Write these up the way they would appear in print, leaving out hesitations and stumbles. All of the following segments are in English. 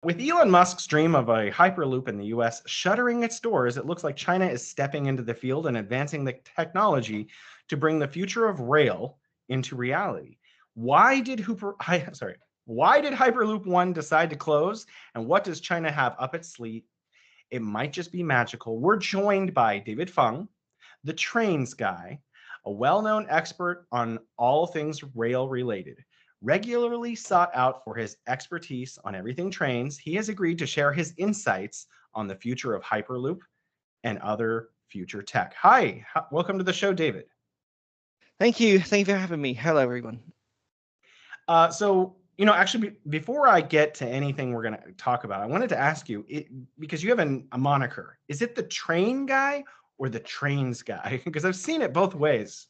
With Elon Musk's dream of a Hyperloop in the US shuttering its doors, it looks like China is stepping into the field and advancing the technology to bring the future of rail into reality. Why did why did Hyperloop One decide to close? And what does China have up its sleeve? It might just be magical. We're joined by David Feng, the trains guy, a well known expert on all things rail related. Regularly sought out for his expertise on everything trains, he has agreed to share his insights on the future of Hyperloop and other future tech. Hi, welcome to the show, David. Thank you. Thank you for having me. Hello, everyone. Actually, before I get to anything we're going to talk about, I wanted to ask you, because you have a moniker, is it the train guy or the trains guy? Because I've seen it both ways.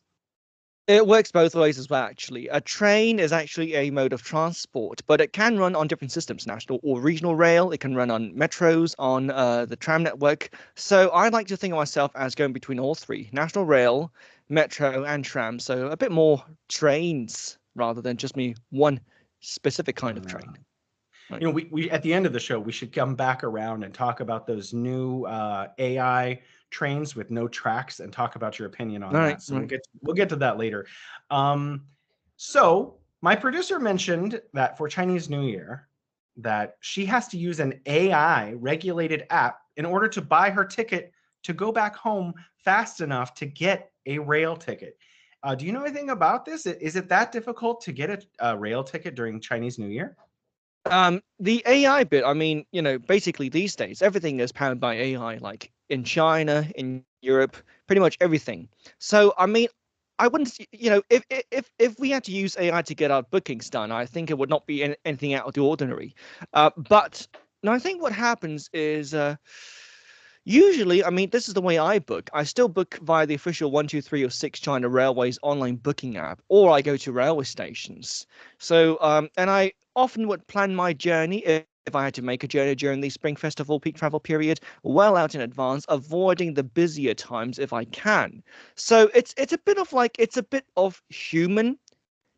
It works both ways as well, actually. A train is actually a mode of transport, but it can run on different systems, national or regional rail. It can run on metros, on the tram network. So I like to think of myself as going between all three, national rail, metro, and tram. So a bit more trains rather than just me one specific kind of train. Right. We at the end of the show, we should come back around and talk about those new AI trains with no tracks and talk about your opinion on that. So we'll get to that later. So my producer mentioned that for Chinese New Year, that she has to use an AI regulated app in order to buy her ticket to go back home fast enough to get a rail ticket. Do you know anything about this? Is it that difficult to get a rail ticket during Chinese New Year? The AI bit, basically these days, everything is powered by AI, like in China, in Europe, pretty much everything. So, I wouldn't, if we had to use AI to get our bookings done, I think it would not be anything out of the ordinary. But now I think what happens is, usually, this is the way I book. I still book via the official 1, 2, 3, or 6 China Railways online booking app, or I go to railway stations. So, and I often would plan my journey if I had to make a journey during the Spring Festival peak travel period well out in advance, avoiding the busier times if I can. So it's a bit of human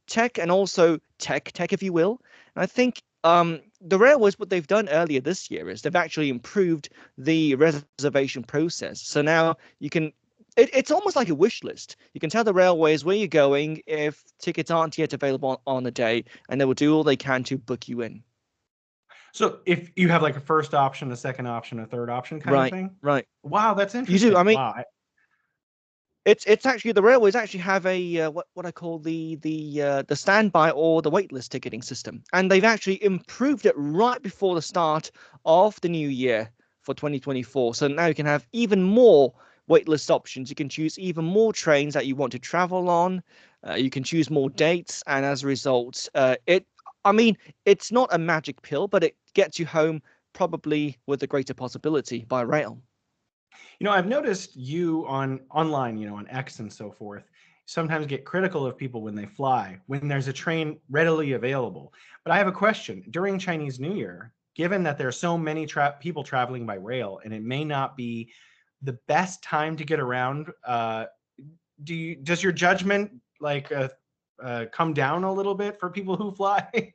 tech and also tech, if you will. And I think the railways, what they've done earlier this year is they've actually improved the reservation process. So now you can, it's almost like a wish list. You can tell the railways where you're going if tickets aren't yet available on the day, and they will do all they can to book you in. So if you have like a first option, a second option, a third option kind of thing? Right. Wow, that's interesting. You do. Wow. It's actually the railways actually have a what I call the standby or the waitlist ticketing system, and they've actually improved it right before the start of the new year for 2024. So now you can have even more waitlist options. You can choose even more trains that you want to travel on. You can choose more dates, and as a result, it's not a magic pill, but it gets you home probably with a greater possibility by rail. I've noticed you online, on X and so forth, sometimes get critical of people when they fly, when there's a train readily available. But I have a question. During Chinese New Year, given that there are so many people traveling by rail and it may not be the best time to get around, does your judgment come down a little bit for people who fly?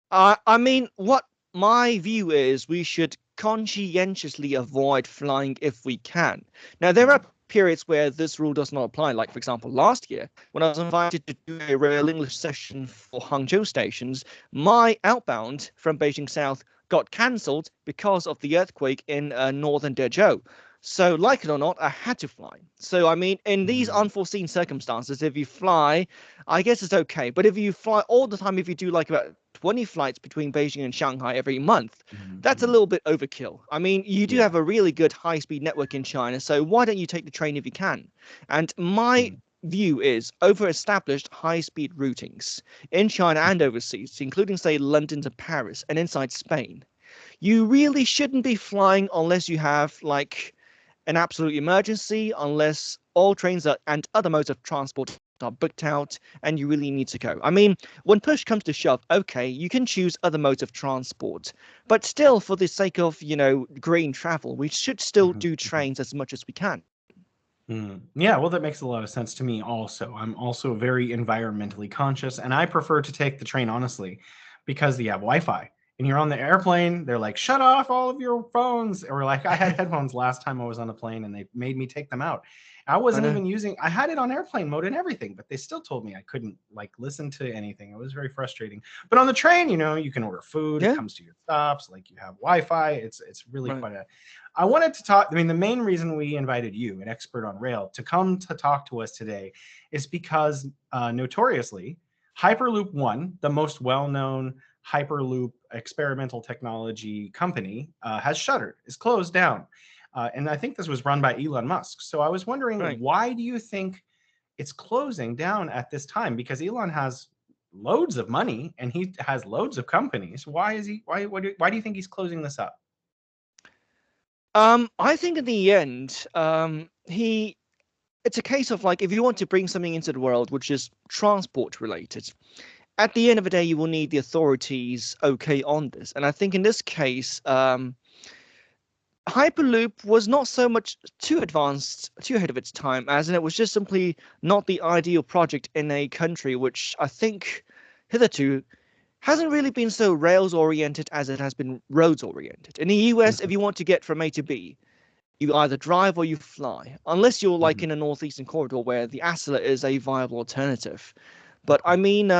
What my view is, we should conscientiously avoid flying if we can. Now, there are periods where this rule does not apply. Like, for example, last year, when I was invited to do a Rail English session for Hangzhou stations, my outbound from Beijing South got cancelled because of the earthquake in northern Dezhou. So, like it or not, I had to fly. So, in these unforeseen circumstances, if you fly, I guess it's okay. But if you fly all the time, if you do like about 20 flights between Beijing and Shanghai every month, that's a little bit overkill. You do have a really good high-speed network in China, so why don't you take the train if you can? And my view is over-established high-speed routings in China and overseas, including, say, London to Paris and inside Spain. You really shouldn't be flying unless you have, like, an absolute emergency, unless all trains and other modes of transport are booked out and you really need to go. When push comes to shove, okay, you can choose other modes of transport, but still, for the sake of, green travel, we should still do trains as much as we can. Yeah, well, that makes a lot of sense to me also. I'm also very environmentally conscious, and I prefer to take the train, honestly, because you have Wi-Fi. and you're on the airplane, they're like, shut off all of your phones. Or like, I had headphones last time I was on a plane and they made me take them out. I wasn't even using, I had it on airplane mode and everything, but they still told me I couldn't like listen to anything. It was very frustrating. But on the train, you know, you can order food, it comes to your stops, like you have Wi-Fi. It's really quite a, I wanted to talk, I mean, the main reason we invited you, an expert on rail, to come to talk to us today is because notoriously, Hyperloop One, the most well-known Hyperloop experimental technology company, has shuttered, is closed down. And I think this was run by Elon Musk. So I was wondering, why do you think it's closing down at this time? Because Elon has loads of money and he has loads of companies. Why is he? Why do you think he's closing this up? I think in the end, it's a case of like, if you want to bring something into the world which is transport related, at the end of the day, you will need the authorities okay on this. And I think in this case, Hyperloop was not so much too advanced, too ahead of its time, as in it was just simply not the ideal project in a country which I think hitherto hasn't really been so rails oriented as it has been roads oriented. In the US, if you want to get from A to B, you either drive or you fly, unless you're like in a northeastern corridor where the Acela is a viable alternative. But I mean,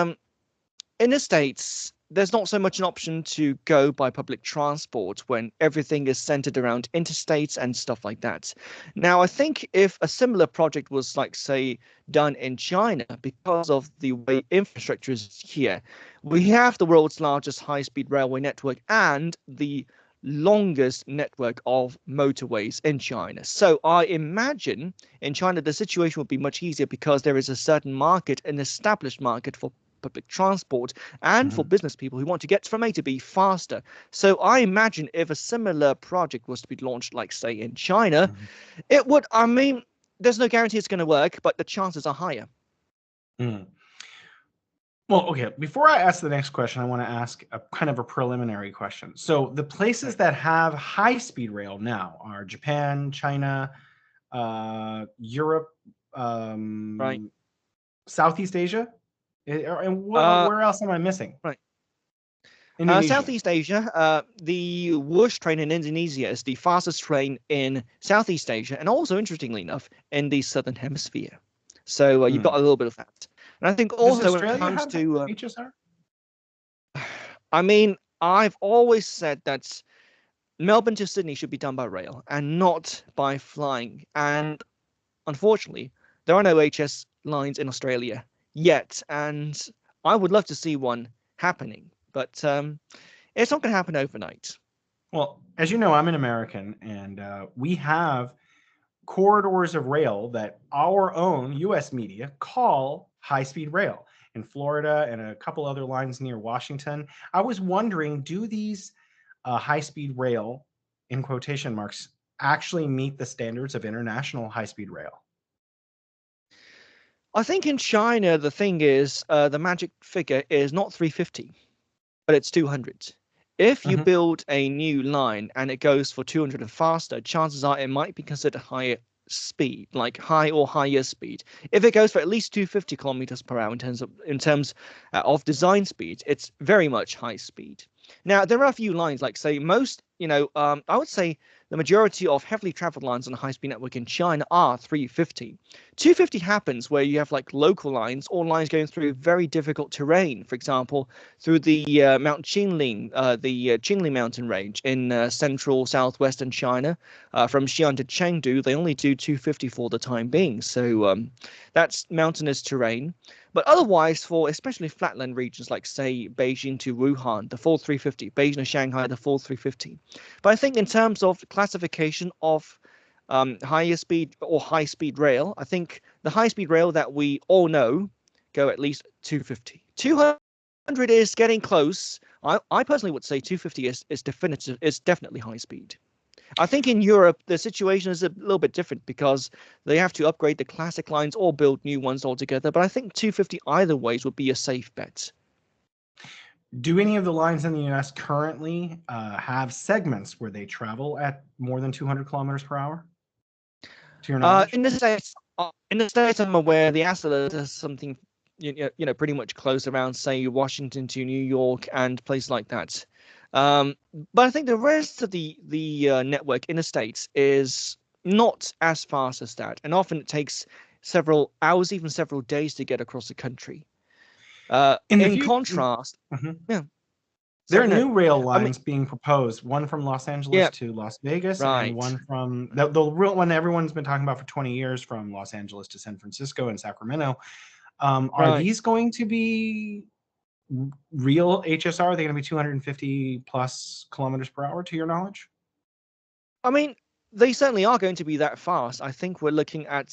in the States, there's not so much an option to go by public transport when everything is centered around interstates and stuff like that. Now, I think if a similar project was, like, say, done in China, because of the way infrastructure is here, we have the world's largest high-speed railway network and the longest network of motorways in China. So I imagine in China, the situation would be much easier because there is a certain market, an established market for public transport and for business people who want to get from A to B faster. So I imagine if a similar project was to be launched, like say in China, it would, I mean, there's no guarantee it's going to work, but the chances are higher. Well, okay, before I ask the next question, I want to ask a kind of a preliminary question. So the places that have high-speed rail now are Japan, China, Europe, Southeast Asia, and where else am I missing? Southeast Asia, the Wush train in Indonesia is the fastest train in Southeast Asia, and also, interestingly enough, in the Southern Hemisphere. So you've got a little bit of that. And I think also when it comes to HSR? I mean, I've always said that Melbourne to Sydney should be done by rail and not by flying. And unfortunately, there are no HS lines in Australia yet. And I would love to see one happening, but it's not going to happen overnight. Well, as you know, I'm an American, and we have corridors of rail that our own U.S. media call high-speed rail in Florida and a couple other lines near Washington. I was wondering, do these high-speed rail, in quotation marks, actually meet the standards of international high-speed rail? I think in China, the thing is, the magic figure is not 350, but it's 200. If you build a new line and it goes for 200 and faster, chances are it might be considered higher speed, like high or higher speed. If it goes for at least 250 kilometers per hour in terms of design speed, it's very much high speed. Now, there are a few lines, like say most, I would say the majority of heavily traveled lines on a high-speed network in China are 350. 250 happens where you have like local lines or lines going through very difficult terrain. For example, through the Mount Qingling, the Qingling mountain range in central southwestern China, from Xi'an to Chengdu, they only do 250 for the time being. So that's mountainous terrain. But otherwise, for especially flatland regions like, say, Beijing to Wuhan, the full 350, Beijing to Shanghai, the full 350. But I think in terms of classification of higher speed or high speed rail, I think the high speed rail that we all know go at least 250. 200 is getting close. I personally would say 250 is definitely high speed. I think in Europe, the situation is a little bit different because they have to upgrade the classic lines or build new ones altogether. But I think 250 either ways would be a safe bet. Do any of the lines in the US currently have segments where they travel at more than 200 kilometers per hour? To your knowledge? In the States, I'm aware the Acela does something, pretty much close around, say, Washington to New York and places like that. But I think the rest of the network in the States is not as fast as that, and often it takes several hours, even several days, to get across the country. In the In future, contrast, yeah, there sorry, are no, new rail I mean, lines being proposed, one from Los Angeles yeah, to Las Vegas, and right. one from the real one everyone's been talking about for 20 years from Los Angeles to San Francisco and Sacramento. Are Right. these going to be real HSR? Are they going to be 250 plus kilometers per hour, to your knowledge? I mean, they certainly are going to be that fast. I think we're looking at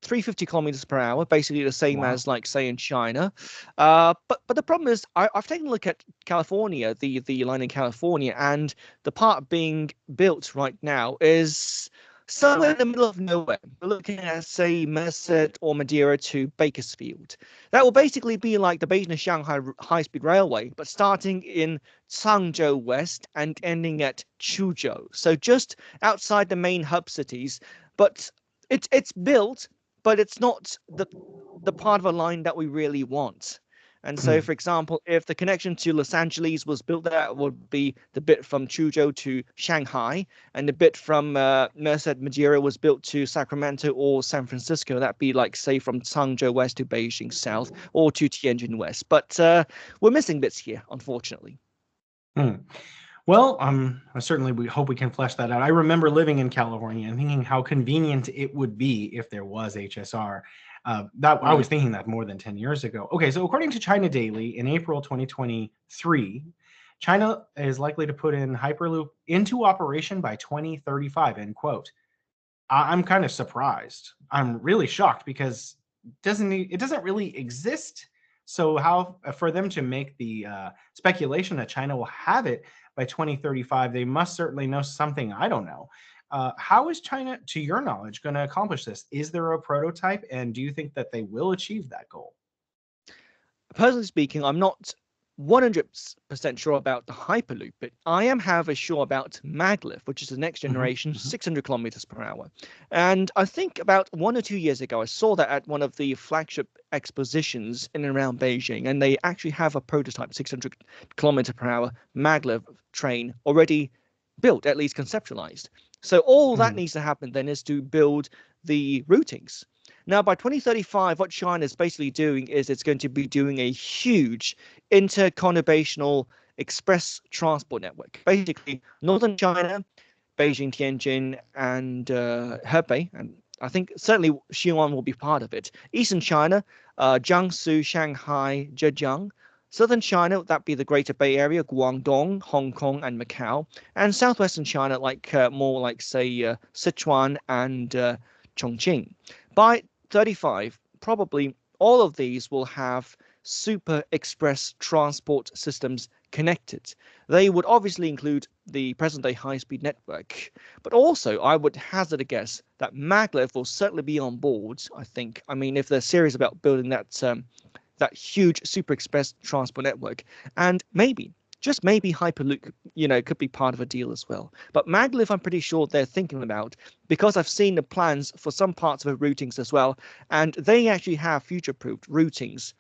350 kilometers per hour, basically the same Wow. as, like, say, in China. But the problem is, I've taken a look at California, the line in California, and the part being built right now is somewhere in the middle of nowhere. We're looking at, say, Merced or Madeira to Bakersfield. That will basically be like the Beijing to Shanghai high-speed railway, but starting in Changzhou West and ending at Chuzhou. So just outside the main hub cities, but it's built, but it's not the part of a line that we really want. And so, Hmm. for example, if the connection to Los Angeles was built, that would be the bit from Chuzhou to Shanghai, and the bit from Merced Madeira was built to Sacramento or San Francisco. That'd be like, say, from Changzhou West to Beijing South or to Tianjin West. But we're missing bits here, unfortunately. Hmm. Well, certainly we hope we can flesh that out. I remember living in California and thinking how convenient it would be if there was HSR. That I was Right. thinking that more than 10 years ago. Okay, so according to China Daily, in April 2023, China is likely to put in Hyperloop into operation by 2035, end quote. I'm kind of surprised. I'm really shocked because it doesn't really exist. So how for them to make the speculation that China will have it by 2035, they must certainly know something I don't know. How is China, to your knowledge, going to accomplish this? Is there a prototype, and do you think that they will achieve that goal? Personally speaking, I'm not 100% sure about the Hyperloop, but I am, however, sure about Maglev, which is the next Hmm. generation, Hmm. 600 kilometers per hour. And I think about 1 or 2 years ago, I saw that at one of the flagship expositions in and around Beijing, and they actually have a prototype 600 kilometer per hour Maglev train already built, at least conceptualized. So all that Hmm. needs to happen then is to build the routings. Now, by 2035, what China is basically doing is it's going to be doing a huge interconurbational express transport network. Basically, northern China, Beijing, Tianjin, and Hebei, and I think certainly Xi'an will be part of it. Eastern China, Jiangsu, Shanghai, Zhejiang. Southern China, that'd be the Greater Bay Area, Guangdong, Hong Kong, and Macau. And southwestern China, like more like, say, Sichuan and Chongqing. By 35, probably all of these will have super express transport systems connected. They would obviously include the present day high speed network, but also I would hazard a guess that Maglev will certainly be on board. I think. I mean, if they're serious about building that huge super express transport network, and maybe, just maybe, Hyperloop, could be part of a deal as well. But Maglev, I'm pretty sure they're thinking about, because I've seen the plans for some parts of the routings as well, and they actually have future-proofed routings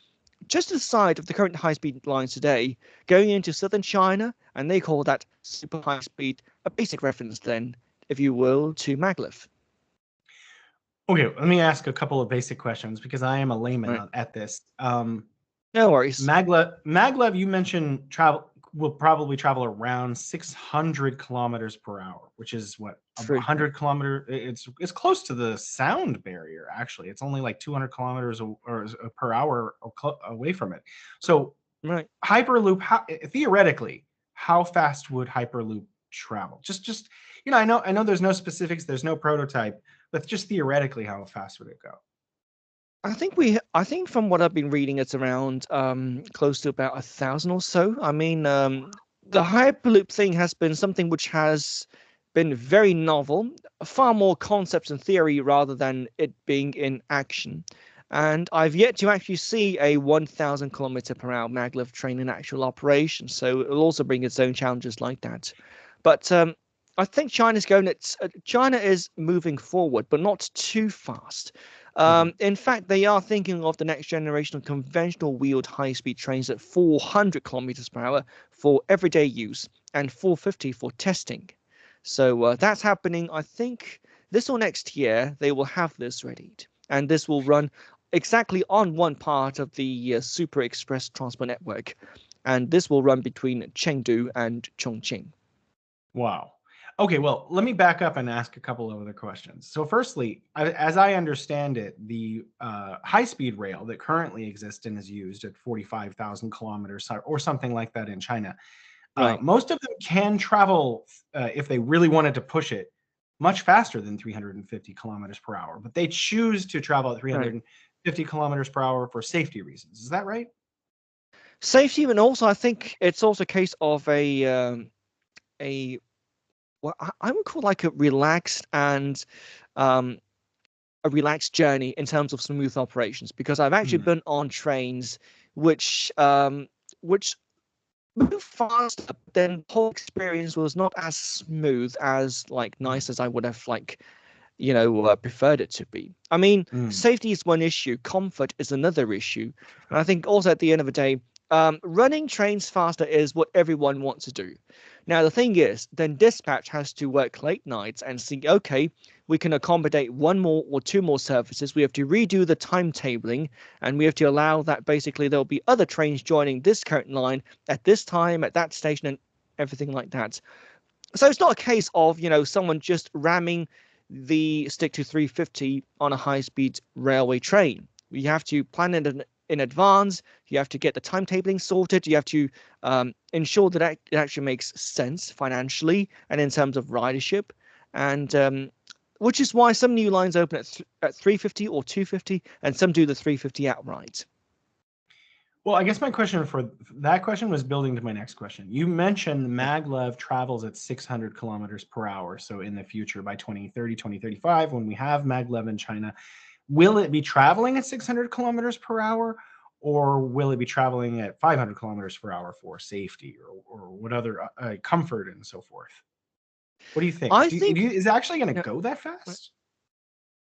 just to the side of the current high-speed lines today, going into southern China, and they call that super high speed, a basic reference then, if you will, to Maglev. Okay, let me ask a couple of basic questions because I am a layman Right. at this. No worries. Maglev, you mentioned travel will probably travel around 600 kilometers per hour, which is what, True. 100 kilometer. It's close to the sound barrier. Actually, it's only like 200 kilometers per hour away from it. So Right. Hyperloop, theoretically, how fast would Hyperloop travel? Just I know there's no specifics, there's no prototype, but just theoretically, how fast would it go? I think from what I've been reading, it's around close to about 1,000 or so. I mean, the Hyperloop thing has been something which has been very novel, far more concepts and theory rather than it being in action. And I've yet to actually see a 1,000 kilometer per hour maglev train in actual operation. So it'll also bring its own challenges like that. But I think China is moving forward, but not too fast. In fact, they are thinking of the next generation of conventional wheeled high-speed trains at 400 kilometers per hour for everyday use and 450 for testing. So that's happening, I think, this or next year. They will have this ready, and this will run exactly on one part of the Super Express transport network, and this will run between Chengdu and Chongqing. Wow. Okay, well, let me back up and ask a couple of other questions. So, firstly, as I understand it, the high-speed rail that currently exists and is used at 45,000 kilometers or something like that in China, Right. most of them can travel, if they really wanted to push it, much faster than 350 kilometers per hour. But they choose to travel at Right. 350 kilometers per hour for safety reasons. Is that right? Safety, and also I think it's also a case of a what I would call like um, a relaxed journey in terms of smooth operations, because I've actually Hmm. been on trains which move fast, but then the whole experience was not as smooth as like nice as I would have like preferred it to be. I mean, Hmm. safety is one issue, comfort is another issue. And I think also at the end of the day, running trains faster is what everyone wants to do. Now, the thing is, then dispatch has to work late nights and see, okay, we can accommodate one more or two more services. We have to redo the timetabling, and we have to allow that basically there'll be other trains joining this current line at this time, at that station, and everything like that. So it's not a case of, someone just ramming the stick to 350 on a high-speed railway train. You have to plan it in advance. You have to get the timetabling sorted. You have to ensure that it actually makes sense financially and in terms of ridership. And which is why some new lines open at 350 or 250, and some do the 350 outright. Well, I guess my question for that question was building to my next question. You mentioned Maglev travels at 600 kilometers per hour. So in the future, by 2030, 2035, when we have Maglev in China, will it be traveling at 600 kilometers per hour, or will it be traveling at 500 kilometers per hour for safety or what other comfort and so forth? What do you think? I think. Is it actually going to Yeah, go that fast?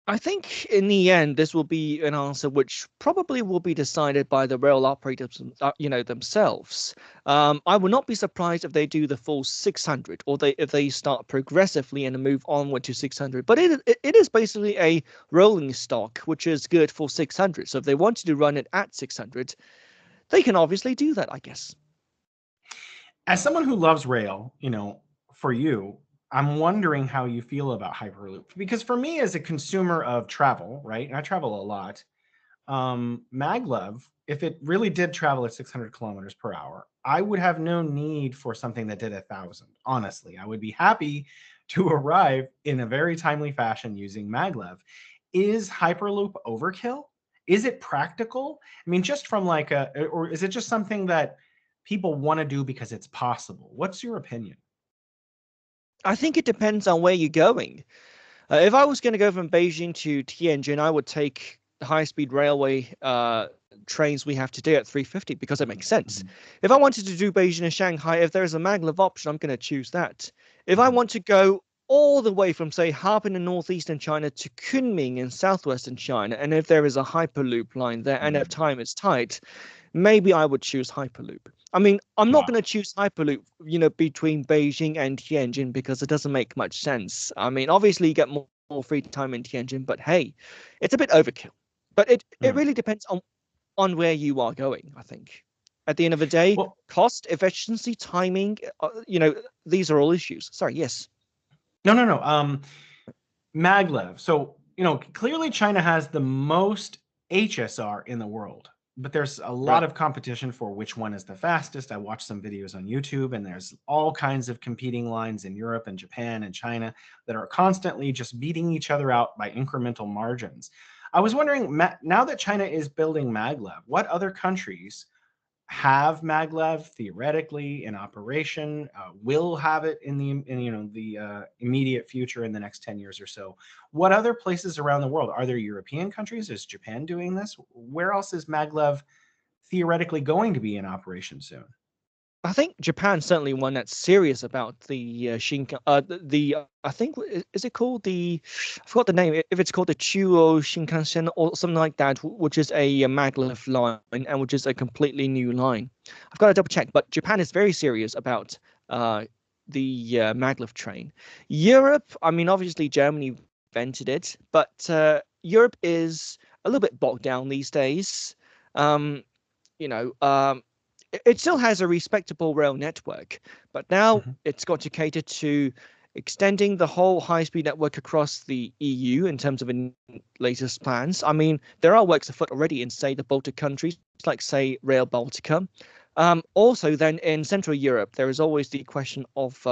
I think in the end, this will be an answer which probably will be decided by the rail operators, themselves. I would not be surprised if they do the full 600, or if they start progressively and move onward to 600. But it is basically a rolling stock, which is good for 600. So if they wanted to run it at 600, they can obviously do that, I guess. As someone who loves rail, for you, I'm wondering how you feel about Hyperloop. Because for me, as a consumer of travel, right, and I travel a lot, Maglev, if it really did travel at 600 kilometers per hour, I would have no need for something that did 1,000. Honestly, I would be happy to arrive in a very timely fashion using Maglev. Is Hyperloop overkill? Is it practical? I mean, just from or is it just something that people want to do because it's possible? What's your opinion? I think it depends on where you're going. If I was going to go from Beijing to Tianjin, I would take the high-speed railway trains we have today at 350 because it makes sense. Mhm, If I wanted to do Beijing and Shanghai, if there's a maglev option, I'm going to choose that. If I mhm. want to go all the way from, say, Harbin in northeastern China to Kunming in southwestern China, and if there is a Hyperloop line there and if Mhm. time is tight, maybe I would choose Hyperloop. I mean, I'm not going Wow. to choose Hyperloop, between Beijing and Tianjin because it doesn't make much sense. I mean, obviously you get more free time in Tianjin, but hey, it's a bit overkill. But it Mm. really depends on where you are going, I think. At the end of the day, Well, cost, efficiency, timing, these are all issues. Sorry, yes. no. Maglev. So, clearly China has the most HSR in the world, but there's a lot Right. of competition for which one is the fastest. I watched some videos on YouTube, and there's all kinds of competing lines in Europe and Japan and China that are constantly just beating each other out by incremental margins. I was wondering, now that China is building Maglev, what other countries have Maglev theoretically in operation, will have it in the immediate future in the next 10 years or so. What other places around the world? Are there European countries? Is Japan doing this? Where else is Maglev theoretically going to be in operation soon? I think Japan's certainly one that's serious about the I think is it called the I forgot the name, if it's called the Chuo Shinkansen or something like that, which is a Maglev line and which is a completely new line. I've got to double check, but Japan is very serious about the Maglev train. Europe, I mean, obviously Germany invented it, but Europe is a little bit bogged down these days. Um, you know, it still has a respectable rail network, but now Mhm. it's got to cater to extending the whole high-speed network across the EU in terms of latest plans. I mean, there are works afoot already in, say, the Baltic countries, like, say, Rail Baltica. Also, then in Central Europe, there is always the question of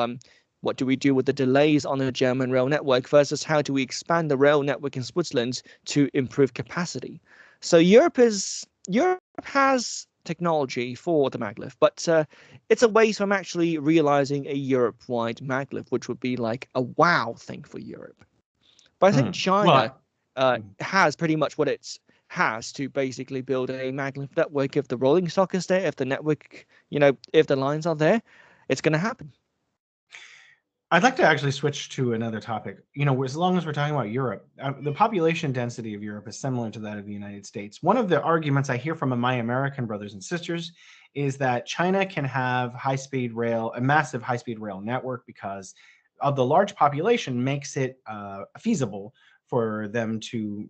what do we do with the delays on the German rail network versus how do we expand the rail network in Switzerland to improve capacity. So Europe has technology for the maglev, but it's a ways from actually realizing a Europe-wide maglev, which would be like a wow thing for Europe. But I think Hmm. China Well, has pretty much what it has to basically build a maglev network. If the rolling stock is there, if the network, if the lines are there, it's going to happen. I'd like to actually switch to another topic. As long as we're talking about Europe, the population density of Europe is similar to that of the United States. One of the arguments I hear from my American brothers and sisters is that China can have high-speed rail, a massive high-speed rail network, because of the large population makes it feasible for them to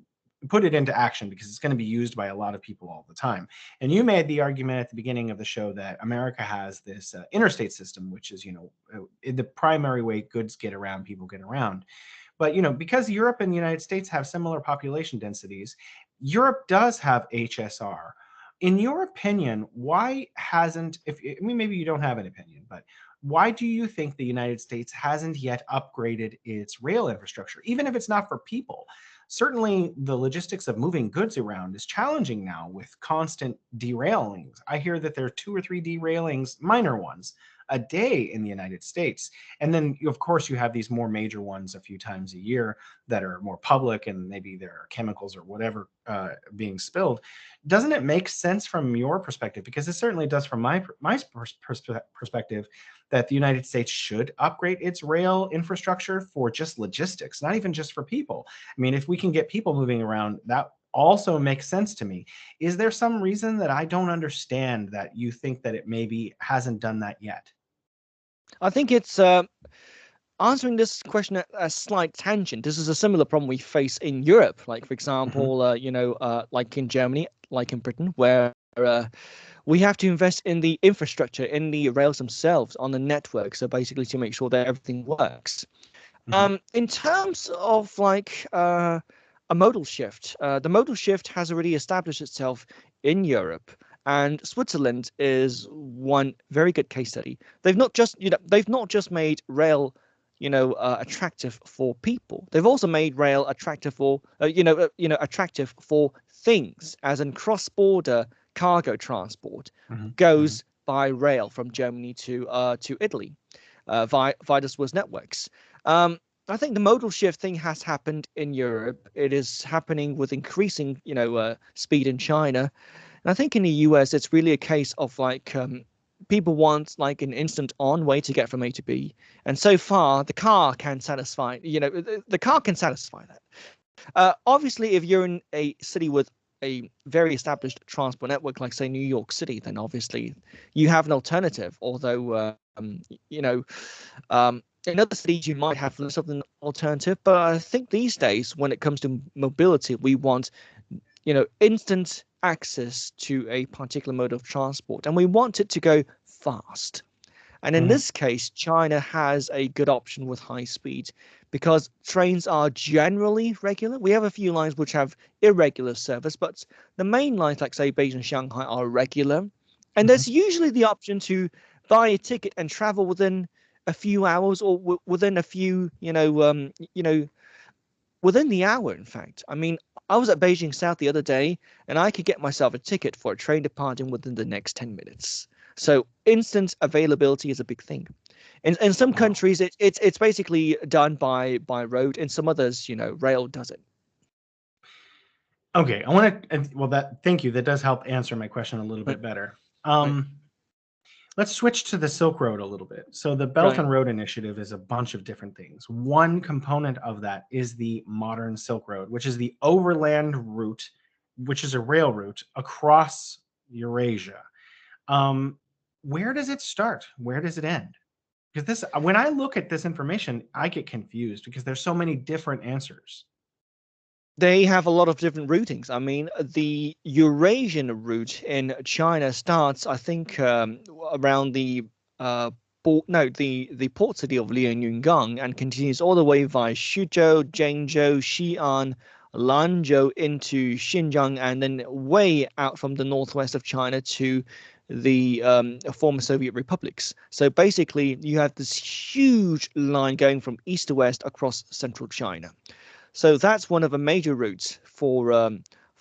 put it into action, because it's going to be used by a lot of people all the time. And you made the argument at the beginning of the show that America has this interstate system, which is, the primary way goods get around, people get around. But, because Europe and the United States have similar population densities, Europe does have HSR. In your opinion, why hasn't, I mean, maybe you don't have an opinion, but why do you think the United States hasn't yet upgraded its rail infrastructure, even if it's not for people? Certainly, the logistics of moving goods around is challenging now with constant derailings. I hear that there are 2 or 3 derailings, minor ones, a day in the United States. And then, of course, you have these more major ones a few times a year that are more public, and maybe there are chemicals or whatever being spilled. Doesn't it make sense from your perspective? Because it certainly does from my perspective, that the United States should upgrade its rail infrastructure for just logistics, not even just for people. I mean, if we can get people moving around, that also makes sense to me. Is there some reason that I don't understand that you think that it maybe hasn't done that yet? I think it's answering this question at a slight tangent. This is a similar problem we face in Europe, like for Hmm. example, like in Germany, like in Britain, where we have to invest in the infrastructure, in the rails themselves, on the network. So basically, to make sure that everything works. Hmm. In terms of like a modal shift, the modal shift has already established itself in Europe, and Switzerland is one very good case study. They've not just made rail, attractive for people. They've also made rail attractive for, attractive for things, as in cross-border cargo transport Hmm. Hmm. goes by rail from Germany to Italy via the Swiss networks. Um, I think the modal shift thing has happened in Europe. It is happening with increasing, speed in China. And I think in the US, it's really a case of like people want like an instant on way to get from A to B. And so far, the car can satisfy, the car can satisfy that. Obviously, if you're in a city with a very established transport network, like say New York City, then obviously you have an alternative. Although, you know, in other cities you might have less of an alternative. But I think these days, when it comes to mobility, we want, instant access to a particular mode of transport, and we want it to go fast. And in Hmm. this case, China has a good option with high speed because trains are generally regular. We have a few lines which have irregular service, but the main lines, like say Beijing, Shanghai, are regular. And Hmm. there's usually the option to buy a ticket and travel within a few hours or within a few, within the hour, in fact. I mean, I was at Beijing South the other day and I could get myself a ticket for a train departing within the next 10 minutes. So instant availability is a big thing. In some Wow. countries, it's basically done by road. In some others, rail does it. Okay, I want to. Well, that thank you. That does help answer my question a little Right. bit better. Right. Um, Let's switch to the Silk Road a little bit. So the Belt Right. and Road Initiative is a bunch of different things. One component of that is the modern Silk Road, which is the overland route, which is a rail route across Eurasia. Um, where does it start? Where does it end? Because this, when I look at this information, I get confused because there's so many different answers. They have a lot of different routings. I mean, the Eurasian route in China starts, I think, around the port, no, the port city of Lianyungang and continues all the way via Xuzhou, Zhengzhou, Xi'an, Lanzhou into Xinjiang, and then way out from the northwest of China to the former Soviet republics. So basically, you have this huge line going from east to west across central China. So that's one of the major routes for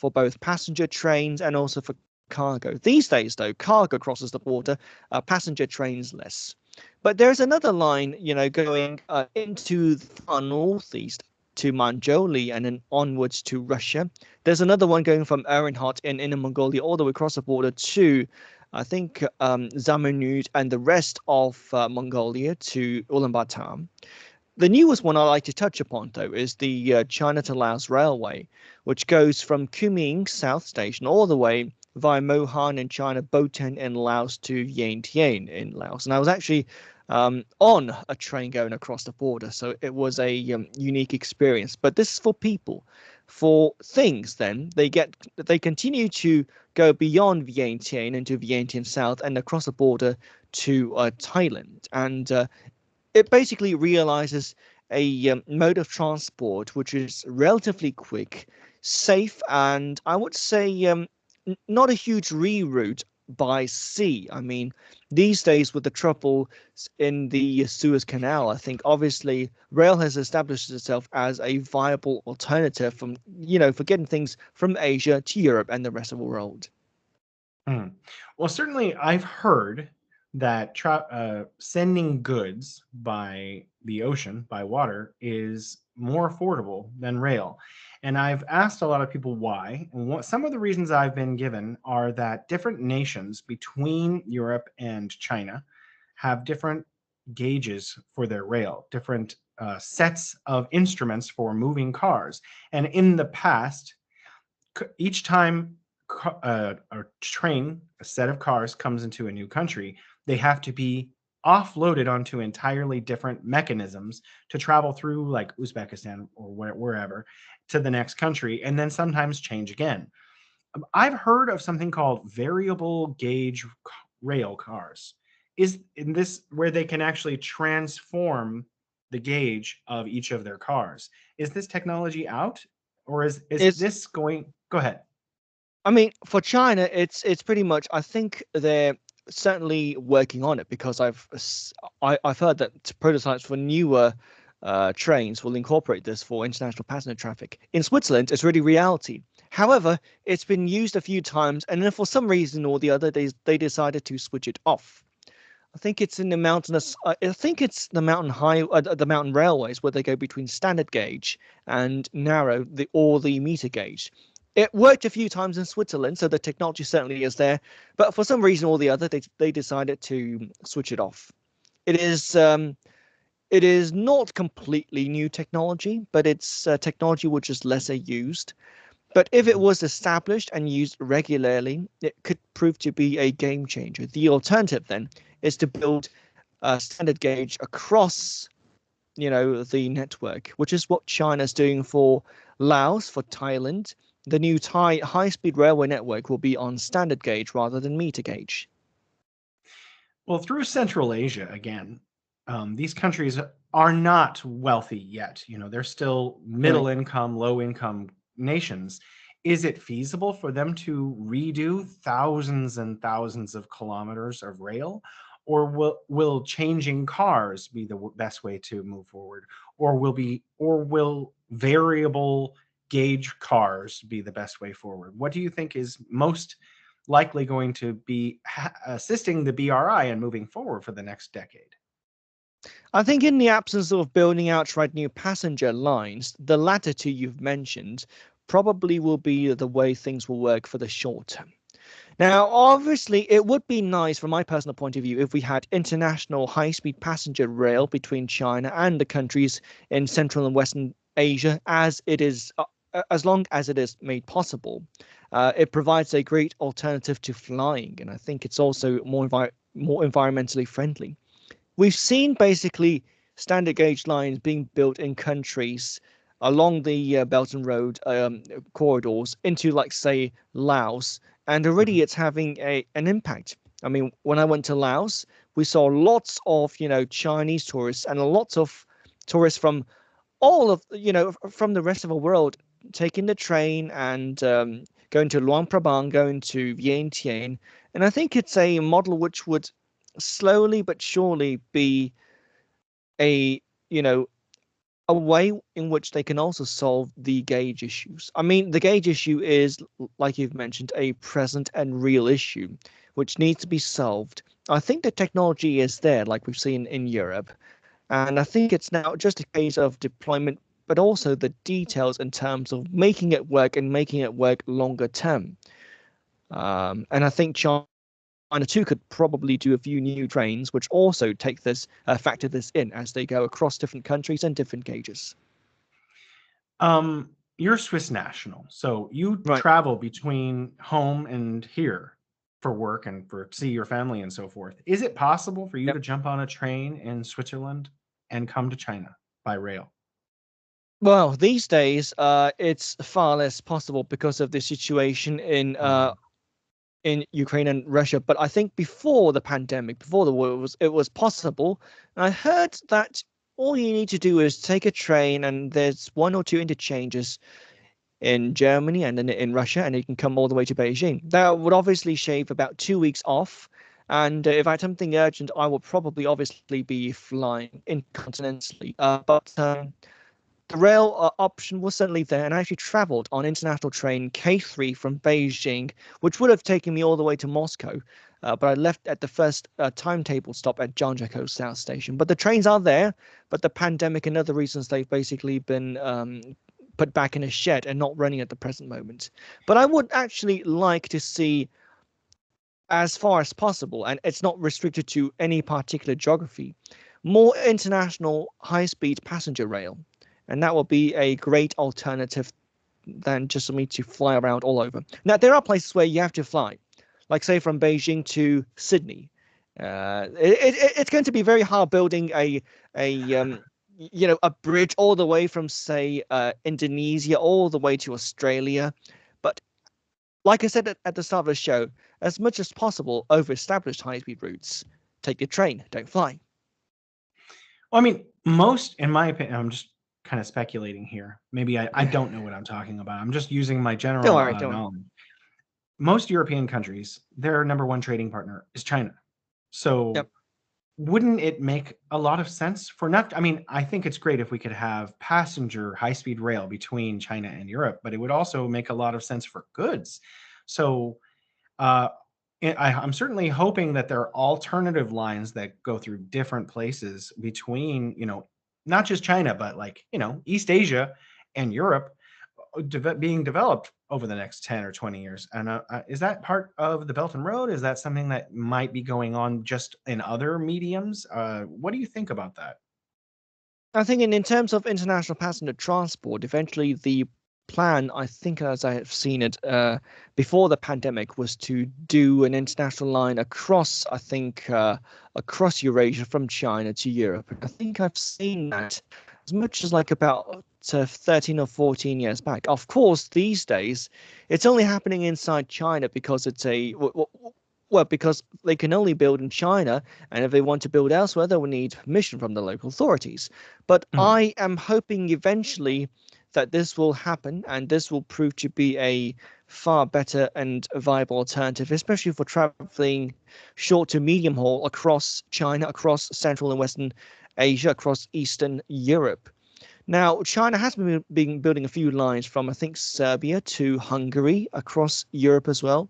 both passenger trains and also for cargo. These days, though, cargo crosses the border, passenger trains less. But there's another line, going into the far northeast to Manjoli and then onwards to Russia. There's another one going from Ehrenhot in Inner Mongolia all the way across the border to, I think, Zamanud and the rest of Mongolia to Ulaanbaatar. The newest one I like to touch upon, though, is the China to Laos Railway, which goes from Kunming South Station all the way via Mohan in China, Boten in Laos to Vientiane in Laos. And I was actually on a train going across the border, so it was a unique experience. But this is for people. For things, then they continue to go beyond Vientiane into Vientiane South and across the border to Thailand. And it basically realizes a mode of transport which is relatively quick, safe, and I would say not a huge reroute by sea. I mean, these days with the trouble in the Suez Canal, I think obviously rail has established itself as a viable alternative for getting things from Asia to Europe and the rest of the world. Hmm. Well, certainly I've heard that sending goods by the ocean, by water, is more affordable than rail. And I've asked a lot of people why. And some of the reasons I've been given are that different nations between Europe and China have different gauges for their rail, different sets of instruments for moving cars. And in the past, each time a train, a set of cars comes into a new country, they have to be offloaded onto entirely different mechanisms to travel through, like Uzbekistan or wherever, to the next country, and then sometimes change again. I've heard of something called variable gauge rail cars. Is in this where they can actually transform the gauge of each of their cars? Is this technology out, or is It's this going? Go ahead. I mean, for China, it's pretty much. I think they're certainly working on it because I've heard that prototypes for newer trains will incorporate this for international passenger traffic. In Switzerland, it's really reality. However, it's been used a few times, and then for some reason or the other, they decided to switch it off. I think it's in the mountainous. I think it's the mountain railways where they go between standard gauge and narrow the meter gauge. It worked a few times in Switzerland, so the technology certainly is there. But for some reason or the other, they decided to switch it off. It is it is not completely new technology, but it's technology which is lesser used. But if it Mhm. was established and used regularly, it could prove to be a game changer. The alternative then is to build a standard gauge across, the network, which is what China's doing for Laos, for Thailand. The new Thai high-speed railway network will be on standard gauge rather than meter gauge. Well, through Central Asia again, these countries are not wealthy yet. They're still Right. middle income, low income nations. Is it feasible for them to redo thousands and thousands of kilometers of rail? Or will changing cars be the best way to move forward? Or will variable gauge cars be the best way forward? What do you think is most likely going to be assisting the BRI and moving forward for the next decade? I think in the absence of building outright new passenger lines, the latter two you've mentioned probably will be the way things will work for the short term. Now, obviously, it would be nice from my personal point of view if we had international high-speed passenger rail between China and the countries in Central and Western Asia, as long as it is made possible. It provides a great alternative to flying, and I think it's also more environmentally friendly. We've seen basically standard gauge lines being built in countries along the Belt and Road corridors into, like, say, Laos, and Mhm. already it's having an impact. I mean, when I went to Laos, we saw lots of, Chinese tourists and lots of tourists from all of, from the rest of the world taking the train and going to Luang Prabang, going to Vientiane. And I think it's a model which would slowly but surely be a, you know, a way in which they can also solve the gauge issues. I mean, the gauge issue is, like you've mentioned, a present and real issue which needs to be solved. I think the technology is there, like we've seen in Europe, and I think it's now just a case of deployment, but also the details in terms of making it work and making it work longer term. And I think China too could probably do a few new trains, which also take this factor this in as they go across different countries and different gauges. You're Swiss national, so you Right. travel between home and here for work and for see your family and so forth. Is it possible for you to Yep. jump on a train in Switzerland and come to China by rail? Well, these days, it's far less possible because of the situation Mm. in Ukraine and Russia. But I think before the pandemic, before the war, it was possible. And I heard that all you need to do is take a train, and there's one or two interchanges in Germany and then in Russia, and you can come all the way to Beijing. That would obviously shave about 2 weeks off. And if I had something urgent, I would probably obviously be flying intercontinentally. But the rail option was certainly there, and I actually traveled on international train K3 from Beijing, which would have taken me all the way to Moscow. But I left at the first timetable stop at Zhangjiakou South Station. But the trains are there, but the pandemic and other reasons, they've basically been put back in a shed and not running at the present moment. But I would actually like to see, as far as possible, and it's not restricted to any particular geography, more international high-speed passenger rail. And that will be a great alternative than just for me to fly around all over. Now, there are places where you have to fly, like, say, from Beijing to Sydney. It's going to be very hard building a bridge all the way from, say, Indonesia all the way to Australia. But like I said at the start of the show, as much as possible over established high speed routes, take the train, don't fly. Well, I mean, most, in my opinion, I'm just kind of speculating here. Maybe I Yeah. don't know what I'm talking about. I'm just using my Don't general worry, don't worry. knowledge. Most European countries, their number one trading partner is China. So Yep. wouldn't it make a lot of sense for not? I mean, I think it's great if we could have passenger high speed rail between China and Europe, but it would also make a lot of sense for goods. So uh, I'm certainly hoping that there are alternative lines that go through different places between, not just China, but like, East Asia and Europe being developed over the next 10 or 20 years. And is that part of the Belt and Road? Is that something that might be going on just in other mediums? What do you think about that? I think in terms of international passenger transport, eventually the plan, I think, as I have seen it before the pandemic, was to do an international line across, I think, across Eurasia from China to Europe. And I think I've seen that as much as like about 13 or 14 years back. Of course, these days, it's only happening inside China because it's well, because they can only build in China, and if they want to build elsewhere, they will need permission from the local authorities. But Mhm. I am hoping eventually that this will happen, and this will prove to be a far better and viable alternative, especially for traveling short to medium haul across China, across Central and Western Asia, across Eastern Europe. Now, China has been building a few lines from, I think, Serbia to Hungary across Europe as well.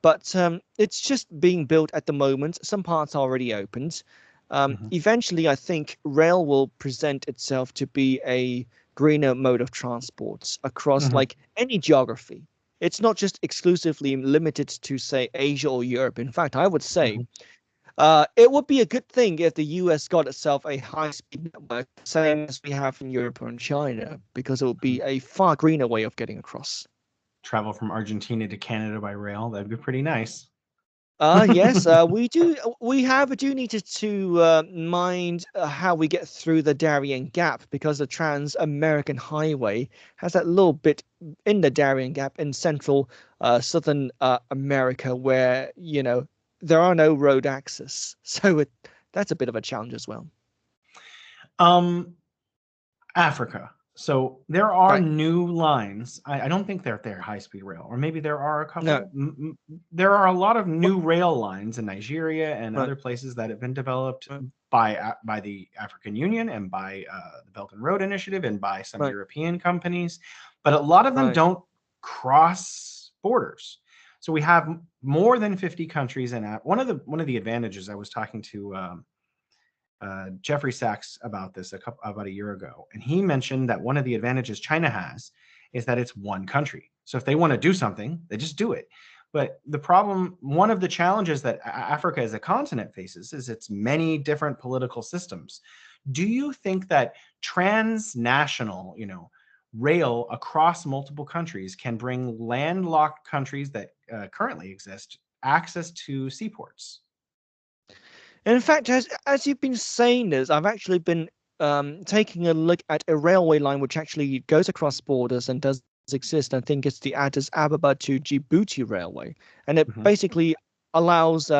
But it's just being built at the moment. Some parts are already opened. Mhm. Eventually, I think rail will present itself to be a greener mode of transport across Mhm. like any geography. it's not just exclusively limited to, say, Asia or Europe. In fact, I would say Mhm. it would be a good thing if the US got itself a high-speed network, same as we have in Europe and China, because it would be a far greener way of getting across. Travel from Argentina to Canada by rail. That'd be pretty nice. Yes, we do. We do need to mind how we get through the Darien Gap, because the Trans-American Highway has that little bit in the Darien Gap in central southern America where, there are no road access. So that's a bit of a challenge as well. Um, Africa. So there are Right. new lines. I don't think they're high-speed rail, or maybe there are a No. couple. There are a lot of But, new rail lines in Nigeria and right. other places that have been developed Right. by the African Union and by the Belt and Road Initiative and by some Right. European companies, but a lot of them Right. don't cross borders. So we have more than 50 countries, and one of the advantages, I was talking to Jeffrey Sachs about this about a year ago, and he mentioned that one of the advantages China has is that it's one country. So if they want to do something, they just do it. But the problem, one of the challenges that Africa as a continent faces is its many different political systems. Do you think that transnational, rail across multiple countries can bring landlocked countries that currently exist access to seaports? In fact, as you've been saying this, I've actually been taking a look at a railway line which actually goes across borders and does exist. I think it's the Addis Ababa to Djibouti railway, and it Mhm. basically allows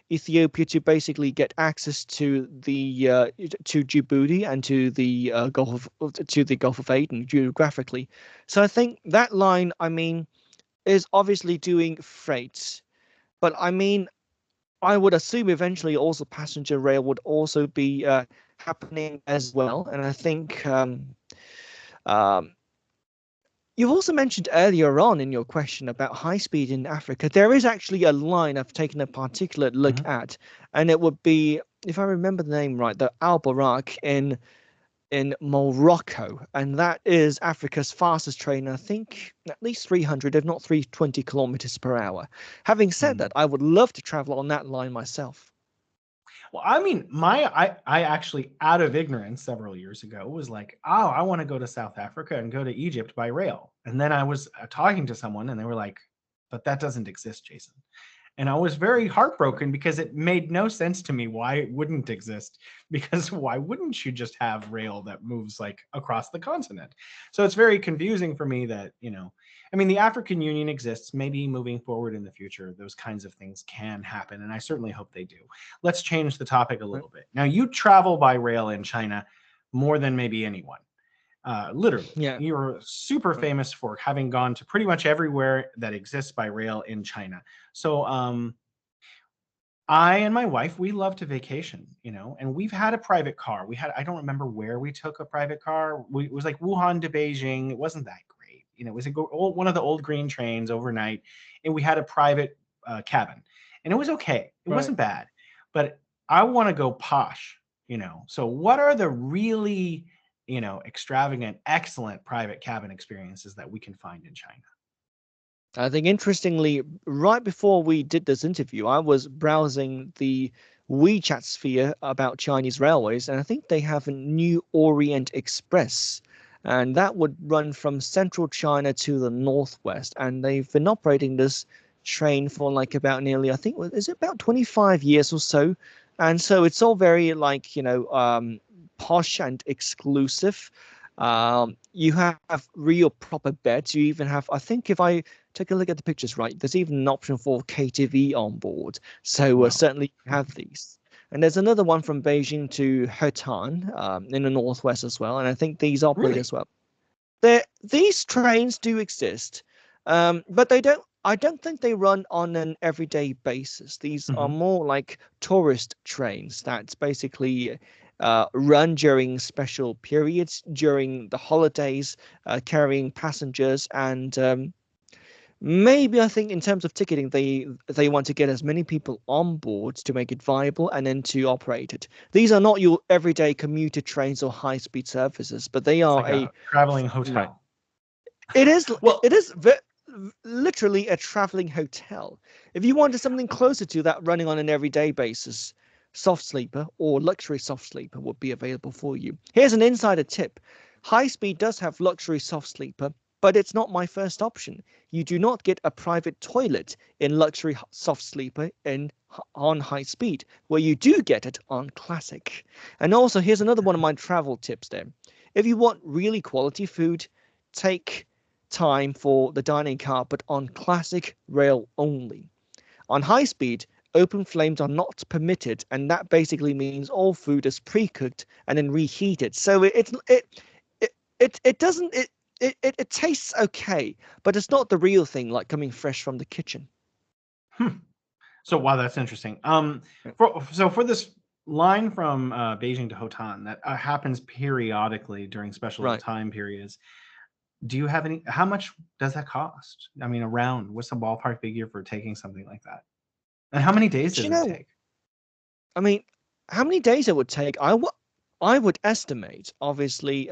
Ethiopia to basically get access to the to Djibouti and to the Gulf of Aden geographically. So I think that line, I mean, is obviously doing freight, but I mean, I would assume eventually also passenger rail would also be happening as well. And I think um, you've also mentioned earlier on in your question about high speed in Africa. There is actually a line I've taken a particular look Mhm. at, and it would be, if I remember the name right, the Al Barak in Morocco, and that is Africa's fastest train. I think at least 300, if not 320 kilometers per hour. Having said Mm. that, I would love to travel on that line myself. Well, I mean, I actually, out of ignorance several years ago, was like, oh, I want to go to South Africa and go to Egypt by rail. And then I was talking to someone, and they were like, but that doesn't exist, Jason. And I was very heartbroken because it made no sense to me why it wouldn't exist. Because why wouldn't you just have rail that moves like across the continent? So it's very confusing for me that, I mean, the African Union exists. Maybe moving forward in the future, those kinds of things can happen. And I certainly hope they do. Let's change the topic a Right. little bit. Now, you travel by rail in China more than maybe anyone. Literally, Yeah. you're super Right. famous for having gone to pretty much everywhere that exists by rail in China. So, I and my wife, we love to vacation, and we've had a private car. I don't remember where we took a private car. It was like Wuhan to Beijing. It wasn't that great. It was one of the old green trains overnight, and we had a private cabin, and it was okay. It Right. wasn't bad, but I want to go posh, So what are the really, extravagant, excellent private cabin experiences that we can find in China? I think interestingly, right before we did this interview, I was browsing the WeChat sphere about Chinese railways, and I think they have a new Orient Express, and that would run from central China to the northwest. And they've been operating this train for like about nearly, I think, is it about 25 years or so? And so it's all very like, posh and exclusive. You have real proper beds. You even have, I think, if I take a look at the pictures, right, there's even an option for KTV on board. So Wow. certainly you have these. And there's another one from Beijing to Hetan in the northwest as well. And I think these operate Really? as well. These trains do exist, but they don't. I don't think they run on an everyday basis. These are Hmm. more like tourist trains that basically run during special periods, during the holidays, carrying passengers, and maybe I think in terms of ticketing, they want to get as many people on board to make it viable and then to operate it. These are not your everyday commuter trains or high speed services, but they It's are like a a traveling right. hotel. It is Well, it is literally a traveling hotel. If you wanted something closer to that running on an everyday basis, soft sleeper or luxury soft sleeper would be available for you. Here's an insider tip. Highspeed does have luxury soft sleeper, but it's not my first option. You do not get a private toilet in luxury soft sleeper on Highspeed, where you do get it on classic. And also, here's another one of my travel tips there. If you want really quality food, take time for the dining car, but on classic rail only. On Highspeed, open flames are not permitted, and that basically means all food is pre-cooked and then reheated. So it doesn't it tastes okay, but it's not the real thing like coming fresh from the kitchen. So wow, that's interesting. For this line from Beijing to Hotan that happens periodically during special time periods, do you have any? How much does that cost? I mean, around what's the ballpark figure for taking something like that? And how many days does it take? I mean, how many days it would take? I would estimate, obviously,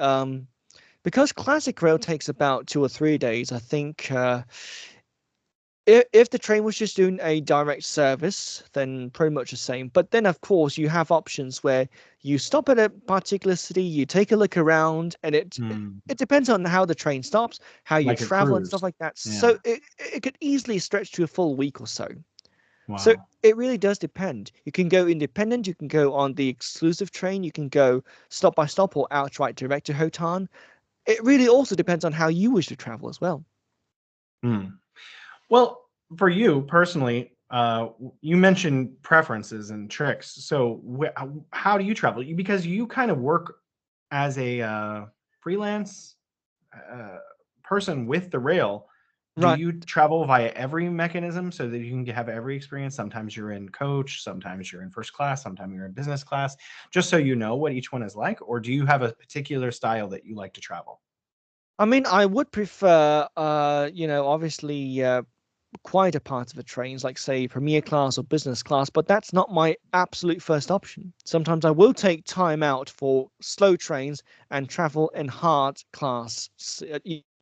because classic rail takes about 2 or 3 days. I think if the train was just doing a direct service, then pretty much the same. But then, of course, you have options where you stop at a particular city, you take a look around, and it depends on how the train stops, how you travel, and stuff like that. Yeah. So it could easily stretch to a full week or so. Wow. So it really does depend. You can go independent, you can go on the exclusive train, you can go stop by stop or outright direct to Hotan. It really also depends on how you wish to travel as well. Well, for you personally, you mentioned preferences and tricks. So how do you travel? Because you kind of work as a freelance person with the rail. Do you travel via every mechanism so that you can have every experience? Sometimes you're in coach, sometimes you're in first class, sometimes you're in business class, just so you know what each one is like? Or do you have a particular style that you like to travel? I mean, I would prefer, obviously quieter parts of the trains, like say premier class or business class, but that's not my absolute first option. Sometimes I will take time out for slow trains and travel in hard class,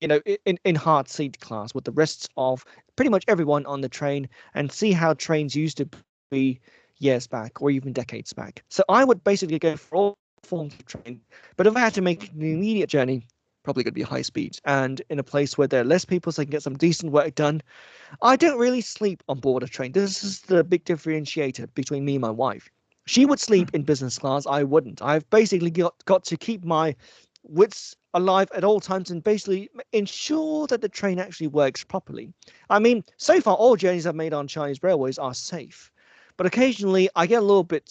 in hard seat class with the rest of pretty much everyone on the train and see how trains used to be years back or even decades back. So I would basically go for all forms of train, but if I had to make an immediate journey, probably going to be high speed and in a place where there are less people so I can get some decent work done. I don't really sleep on board a train. This is the big differentiator between me and my wife. She would sleep in business class. I wouldn't. I've basically got to keep my wits alive at all times and basically ensure that the train actually works properly. I mean, so far, all journeys I've made on Chinese railways are safe. But occasionally I get a little bit,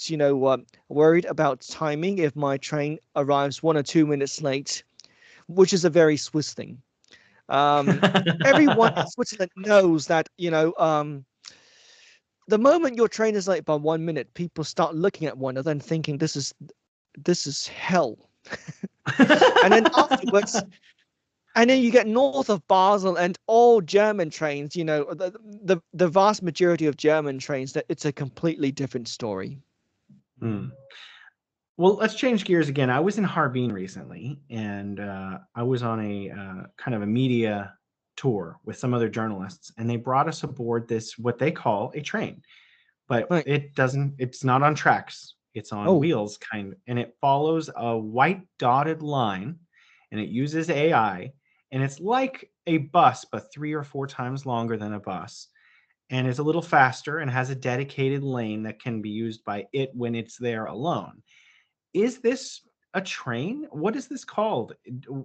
worried about timing if my train arrives 1 or 2 minutes late, which is a very Swiss thing. Everyone in Switzerland knows that, the moment your train is late by 1 minute, people start looking at one another and thinking this is hell. And then afterwards, and then you get north of Basel and all German trains, the vast majority of German trains, that it's a completely different story. Well, let's change gears again. I was in Harbin recently, and I was on a kind of a media tour with some other journalists, and they brought us aboard this, what they call a train, but it's not on tracks. It's on wheels, and it follows a white dotted line, and it uses AI, and it's like a bus, but 3 or 4 times longer than a bus. And it's a little faster and has a dedicated lane that can be used by it when it's there alone. Is this a train? What is this called?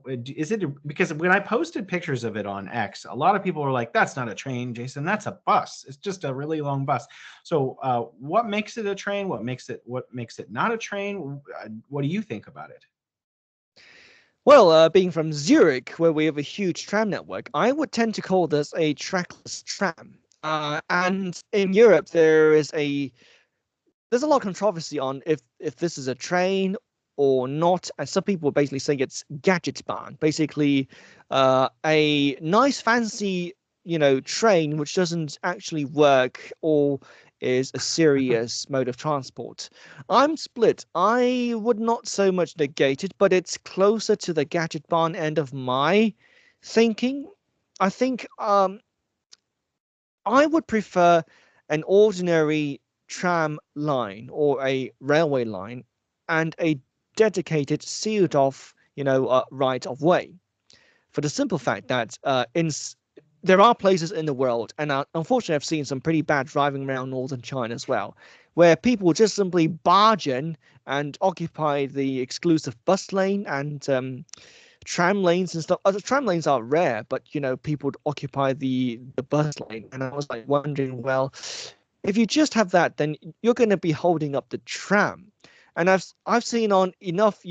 Is it, because when I posted pictures of it on X, a lot of people were like, that's not a train, Jason, that's a bus. It's just a really long bus. So what makes it a train? What makes it not a train? What do you think about it? Well, being from Zurich, where we have a huge tram network, I would tend to call this a trackless tram. And in Europe, there's a lot of controversy on if this is a train or not, and some people basically say it's Gadgetbahn, basically a nice fancy train which doesn't actually work or is a serious mode of transport. I'm split. I would not so much negate it, but it's closer to the Gadgetbahn end of my thinking. I think I would prefer an ordinary tram line or a railway line and a dedicated sealed off, right of way. For the simple fact that there are places in the world, and unfortunately, I've seen some pretty bad driving around northern China as well, where people just simply barge in and occupy the exclusive bus lane and tram lanes and stuff. The tram lanes are rare, but people would occupy the bus lane, and I was like wondering, well, if you just have that, then you're going to be holding up the tram. And I've seen on enough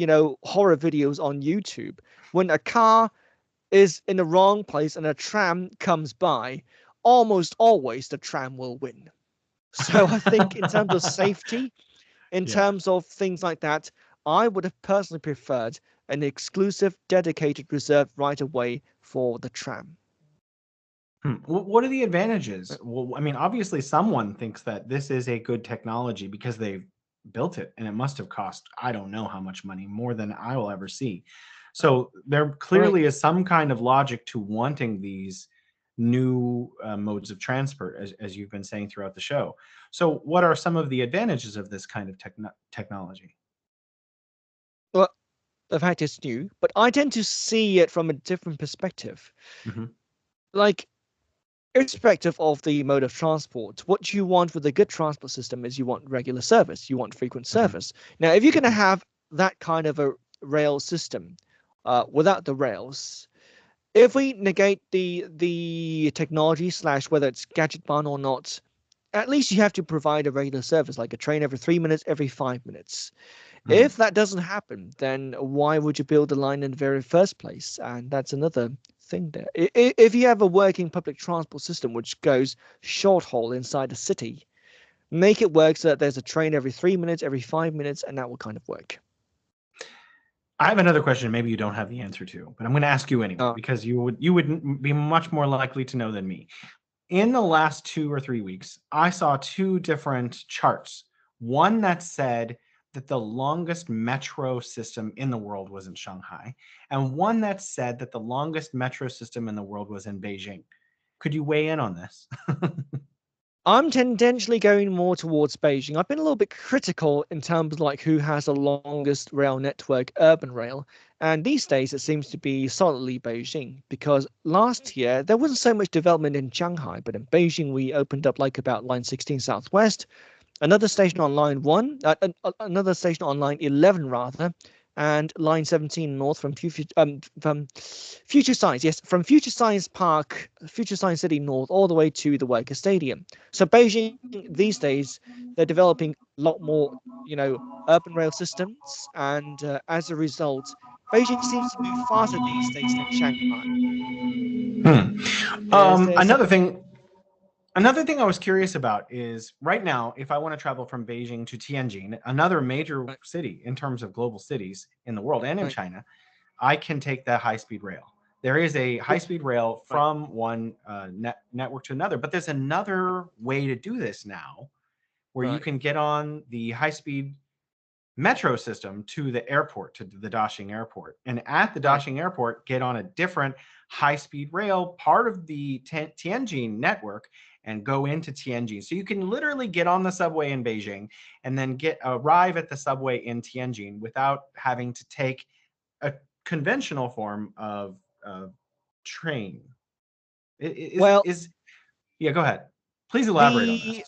horror videos on YouTube when a car is in the wrong place and a tram comes by, almost always the tram will win. So I think in terms of safety, in Yeah. terms of things like that, I would have personally preferred an exclusive, dedicated, reserved right of way for the tram. What are the advantages? Well, I mean, obviously, someone thinks that this is a good technology because they've built it, and it must have cost, I don't know how much money, more than I will ever see. So there clearly is some kind of logic to wanting these new modes of transport, as you've been saying throughout the show. So, what are some of the advantages of this kind of technology? Well, the fact it's new, but I tend to see it from a different perspective. Hmm. Like, irrespective of the mode of transport, what you want with a good transport system is you want regular service, you want frequent Hmm. service. Now, if you're going to have that kind of a rail system without the rails, if we negate the technology slash whether it's gadget ban or not, at least you have to provide a regular service like a train every 3 minutes, every 5 minutes. Hmm. If that doesn't happen, then why would you build the line in the very first place? And that's another thing there. If you have a working public transport system which goes short haul inside the city, make it work so that there's a train every 3 minutes, every 5 minutes, and that will kind of work. I have another question. Maybe you don't have the answer to, but I'm going to ask you anyway Uh, because you would be much more likely to know than me. In the last 2 or 3 weeks, I saw two different charts. One that said that the longest metro system in the world was in Shanghai, and one that said that the longest metro system in the world was in Beijing. Could you weigh in on this? I'm tendentially going more towards Beijing. I've been a little bit critical in terms of like who has the longest rail network, urban rail. And these days it seems to be solidly Beijing because last year there wasn't so much development in Shanghai, but in Beijing we opened up like about line 16 southwest, another station on line 1, another station on line 11 rather, and line 17 north from Future Science, yes, from Future Science Park, Future Science City North, all the way to the Worker Stadium. So Beijing these days they're developing a lot more, urban rail systems, and as a result, Beijing seems to move faster these days than Shanghai. Hmm. There's a Another thing I was curious about is right now, if I want to travel from Beijing to Tianjin, another major right, city in terms of global cities in the world and in right, China, I can take the high-speed rail. There is a oh, high-speed rail right, from one network to another, but there's another way to do this now where you right, can get on the high-speed metro system to the airport, to the Dashing airport. And at the right. Dashing airport, get on a different high speed rail, part of the Tianjin network, and go into Tianjin. So you can literally get on the subway in Beijing and then arrive at the subway in Tianjin without having to take a conventional form of train. Well, Is Yeah, go ahead. Please elaborate on this. the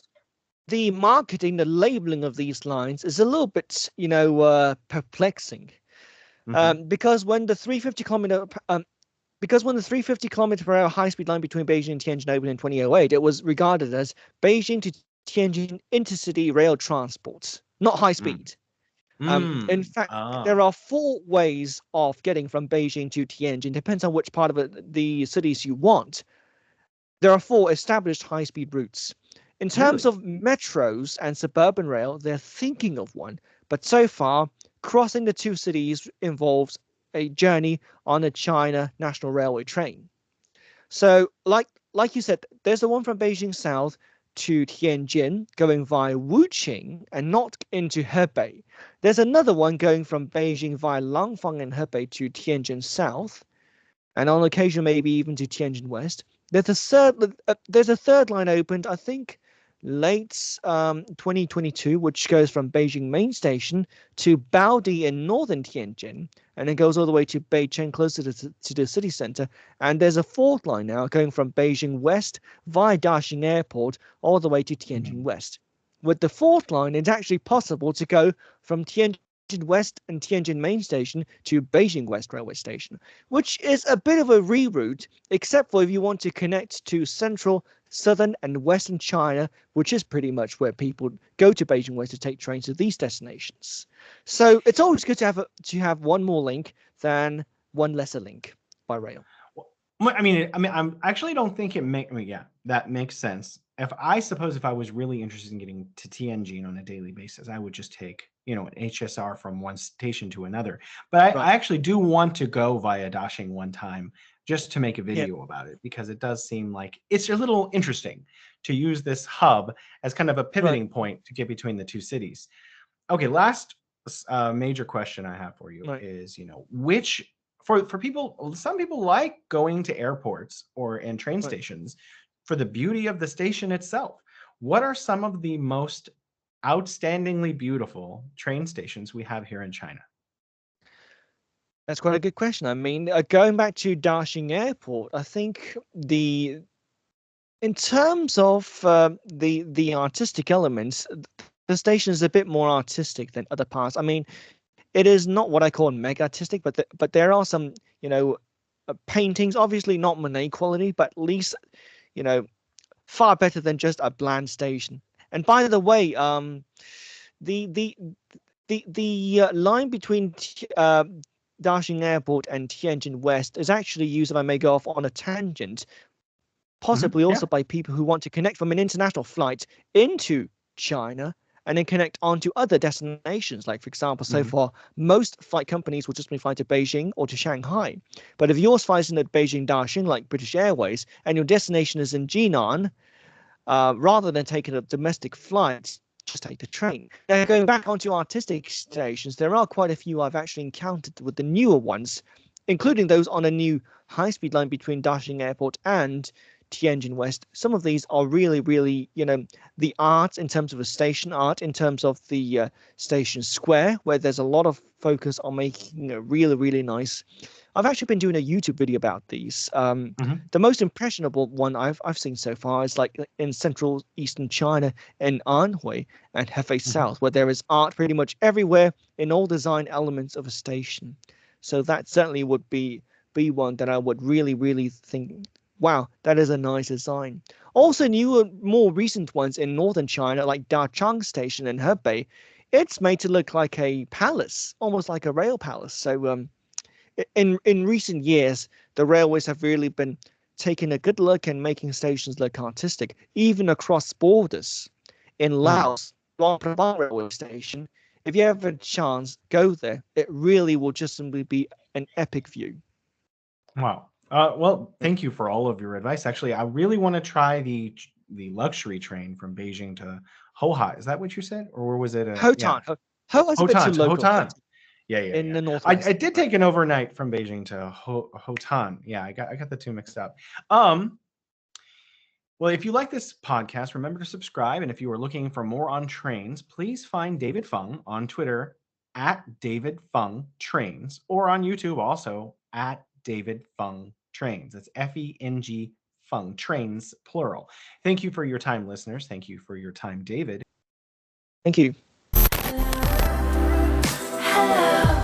the marketing, the labeling of these lines is a little bit, perplexing. Hmm. Because when the 350 kilometer per hour high speed line between Beijing and Tianjin opened in 2008, it was regarded as Beijing to Tianjin intercity rail transport, not high Mm. speed. In Mm. fact, there Ah. are four ways of getting from Beijing to Tianjin. Depends on which part of the cities you want. There are four established high speed routes. In terms Really? of metros and suburban rail, they're thinking of one, but so far, crossing the two cities involves a journey on a China National Railway train. So, like you said, there's the one from Beijing South to Tianjin going via Wuqing and not into Hebei. There's another one going from Beijing via Langfang and Hebei to Tianjin South, and on occasion maybe even to Tianjin West. There's a third line opened, I think, late 2022, which goes from Beijing Main Station to Baodi in northern Tianjin, and it goes all the way to Beicheng, closer to the city center. And there's a fourth line now going from Beijing West via Daxing Airport all the way to Tianjin West. With the fourth line, it's actually possible to go from Tianjin West and Tianjin Main Station to Beijing West Railway Station, which is a bit of a reroute, except for if you want to connect to central, southern, and western China, which is pretty much where people go to Beijing West to take trains to these destinations. So it's always good to have one more link than one lesser link by rail. I mean, I actually don't think that makes sense. If I was really interested in getting to Tianjin on a daily basis, I would just take, an HSR from one station to another. But I actually do want to go via Daxing one time just to make a video about it, because it does seem like it's a little interesting to use this hub as kind of a pivoting point to get between the two cities. Okay, last major question I have for you is, which for people, some people like going to airports and train stations for the beauty of the station itself. What are some of the most outstandingly beautiful train stations we have here in China? That's quite a good question. I mean, going back to Daxing Airport, I think in terms of the artistic elements, the station is a bit more artistic than other parts. I mean, it is not what I call mega artistic, but there are some, paintings, obviously not Monet quality, but at least, far better than just a bland station. And by the way, the line between Daxing Airport and Tianjin West is actually used, if I may go off on a tangent, possibly also by people who want to connect from an international flight into China and then connect onto other destinations. Like, for example, so far, most flight companies will just be flying to Beijing or to Shanghai. But if yours flies in at Beijing Daxing, like British Airways, and your destination is in Jinan, rather than taking a domestic flight, just take the train. Now, going back onto artistic stations, there are quite a few I've actually encountered with the newer ones, including those on a new high-speed line between Daxing Airport and Tianjin West. Some of these are really, really, the art in terms of a station art, in terms of the station square, where there's a lot of focus on making it really, really nice. I've actually been doing a YouTube video about these. The most impressionable one I've seen so far is like in central eastern China in Anhui and Hefei South, where there is art pretty much everywhere in all design elements of a station. So that certainly would be one that I would really, really think, wow, that is a nice design. Also, newer, more recent ones in northern China, like Dachang Station in Hebei, it's made to look like a palace, almost like a rail palace. So in recent years, the railways have really been taking a good look and making stations look artistic, even across borders. In Laos, Luang Prabang railway station, if you have a chance, go there. It really will just simply be an epic view. Wow. Well, thank you for all of your advice. Actually, I really want to try the luxury train from Beijing to Hohai. Is that what you said, or was it Hotan? Hotan's a bit too local. Hotan. Yeah. In the northwest. I did take an overnight from Beijing to Hotan. Yeah, I got the two mixed up. Well, if you like this podcast, remember to subscribe. And if you are looking for more on trains, please find David Feng on Twitter at David Feng Trains, or on YouTube also at David Feng Trains. That's Feng Feng Trains, plural. Thank you for your time, listeners. Thank you for your time, David. Thank you. Hello.